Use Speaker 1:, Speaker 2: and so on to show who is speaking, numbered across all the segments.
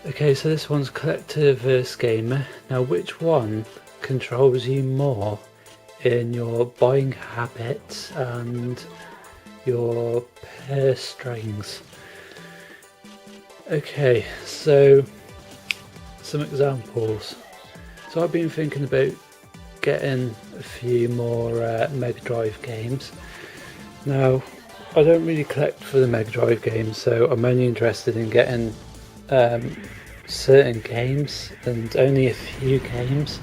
Speaker 1: Okay, so this one's collector versus gamer. Now, which one controls you more in your buying habits and your purse strings? Okay, so some examples. So I've been thinking about getting a few more Mega Drive games. Now, I don't really collect for the Mega Drive games, so I'm only interested in getting certain games and only a few games,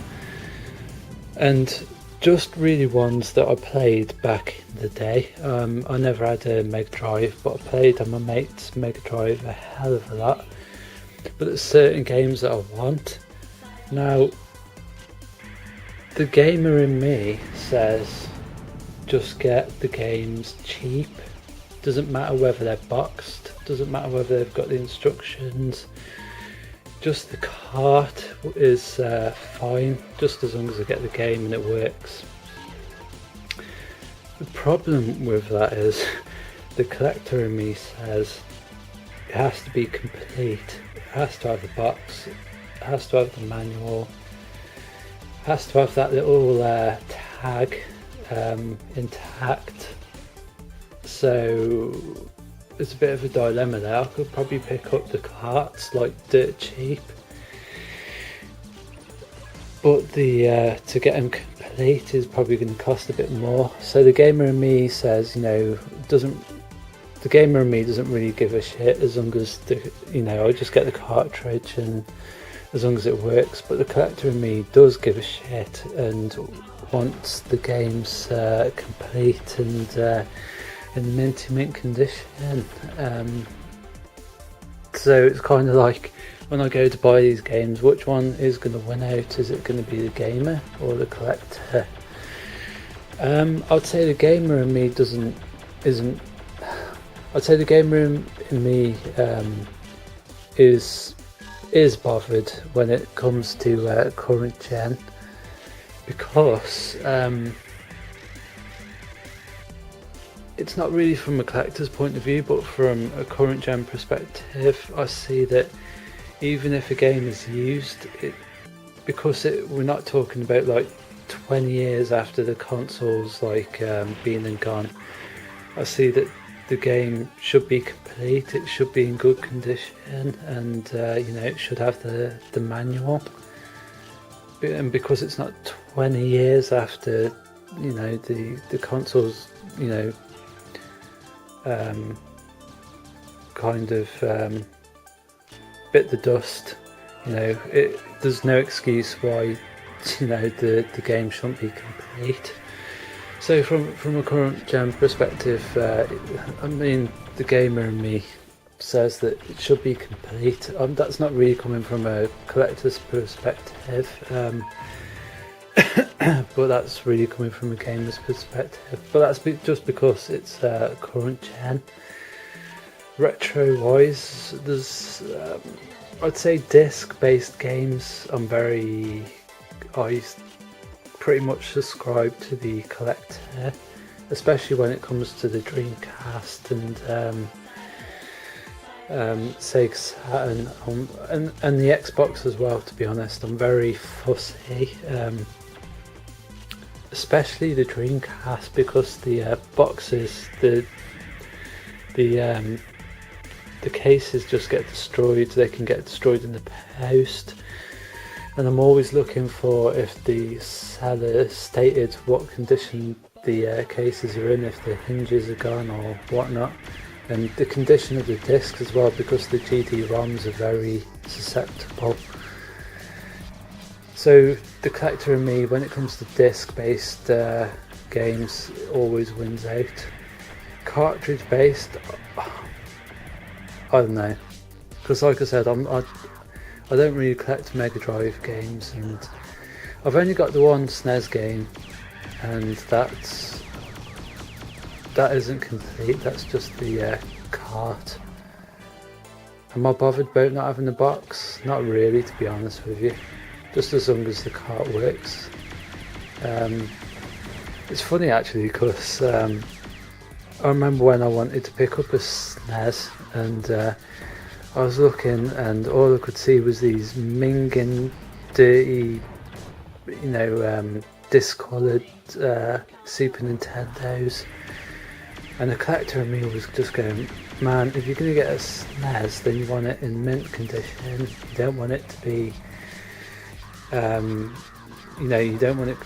Speaker 1: and just really ones that I played back in the day. I never had a Mega Drive, but I played on my mate's Mega Drive a hell of a lot. But there's certain games that I want. Now, the gamer in me says just get the games cheap. Doesn't matter whether they're boxed, doesn't matter whether they've got the instructions, just the cart is fine, just as long as I get the game and it works. The problem with that is the collector in me says it has to be complete, it has to have the box, it has to have the manual, it has to have that little tag intact. So it's a bit of a dilemma there. I could probably pick up the carts like dirt cheap, but the to get them complete is probably going to cost a bit more. So the gamer in me says, the gamer in me doesn't really give a shit as long as I just get the cartridge and as long as it works. But the collector in me does give a shit and wants the games complete and in mint condition. So it's kind of like when I go to buy these games, which one is going to win out? Is it going to be the gamer or the collector? I'd say the gamer in me isn't. I'd say the gamer in me is bothered when it comes to current gen, because it's not really from a collector's point of view, but from a current gen perspective, I see that even if a game is used, we're not talking about like 20 years after the console's been and gone. I see that the game should be complete, it should be in good condition, and it should have the manual. And because it's not 20 years after the console's bit the dust, there's no excuse why the game shouldn't be complete. So from a current gen perspective, the gamer in me says that it should be complete. That's not really coming from a collector's perspective, but that's really coming from a gamer's perspective. But that's just because it's current gen. Retro wise, there's I'd say disc-based games. I pretty much subscribe to the collector, especially when it comes to the Dreamcast and Sega Saturn and the Xbox as well. To be honest, I'm very fussy, especially the Dreamcast, because the boxes, the cases just get destroyed. They can get destroyed in the post, and I'm always looking for if the seller stated what condition the cases are in, if the hinges are gone or whatnot, and the condition of the disc as well, because the GD-ROMs are very susceptible. So the collector in me, when it comes to disc-based games, always wins out. Cartridge-based, I don't know, because like I said, I don't really collect Mega Drive games, and I've only got the one SNES game, and that isn't complete. That's just the cart. Am I bothered about not having the box? Not really, to be honest with you. Just as long as the cart works. It's funny actually, because I remember when I wanted to pick up a SNES, and I was looking and all I could see was these minging, dirty, discoloured Super Nintendos, and the collector in me was just going, man, if you're going to get a SNES, then you want it in mint condition. You don't want it to be, you don't want it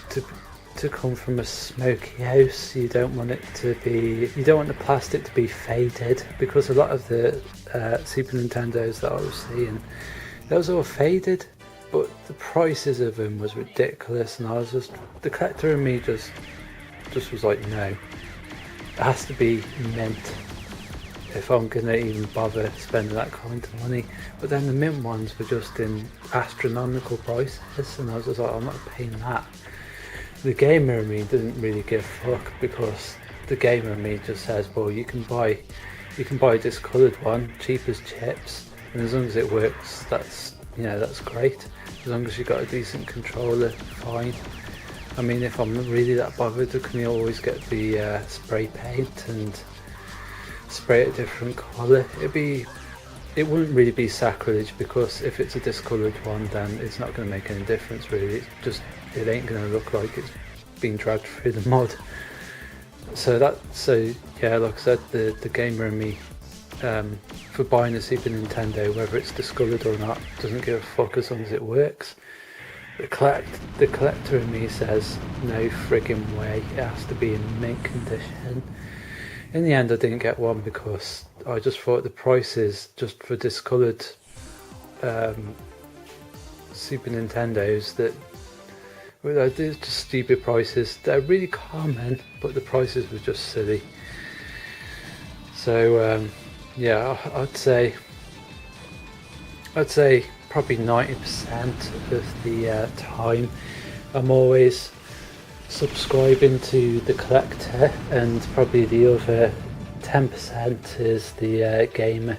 Speaker 1: to come from a smoky house. You don't want the plastic to be faded, because a lot of the Super Nintendos that I was seeing, those all faded, but the prices of them was ridiculous, and the collector in me just was like, no, it has to be mint if I'm gonna even bother spending that kind of money. But then the mint ones were just in astronomical prices, and I was just like, I'm not paying that. The gamer in me didn't really give a fuck, because the gamer in me just says, well, you can buy a discoloured one, cheap as chips, and as long as it works, that's great. As long as you've got a decent controller, fine. I mean, if I'm not really that bothered, can you always get the spray paint and spray it a different colour? It wouldn't really be sacrilege, because if it's a discoloured one, then it's not going to make any difference really. It ain't going to look like it's been dragged through the mud. So yeah, like I said, the gamer in me, for buying a Super Nintendo, whether it's discoloured or not, doesn't give a fuck as long as it works. The collector in me says, no friggin' way, it has to be in mint condition. In the end, I didn't get one, because I just thought the prices just for discoloured Super Nintendos, they're just stupid prices. They're really common, but the prices were just silly. So yeah, I'd say probably 90% of the time I'm always subscribing to the collector, and probably the other 10% is the gamer.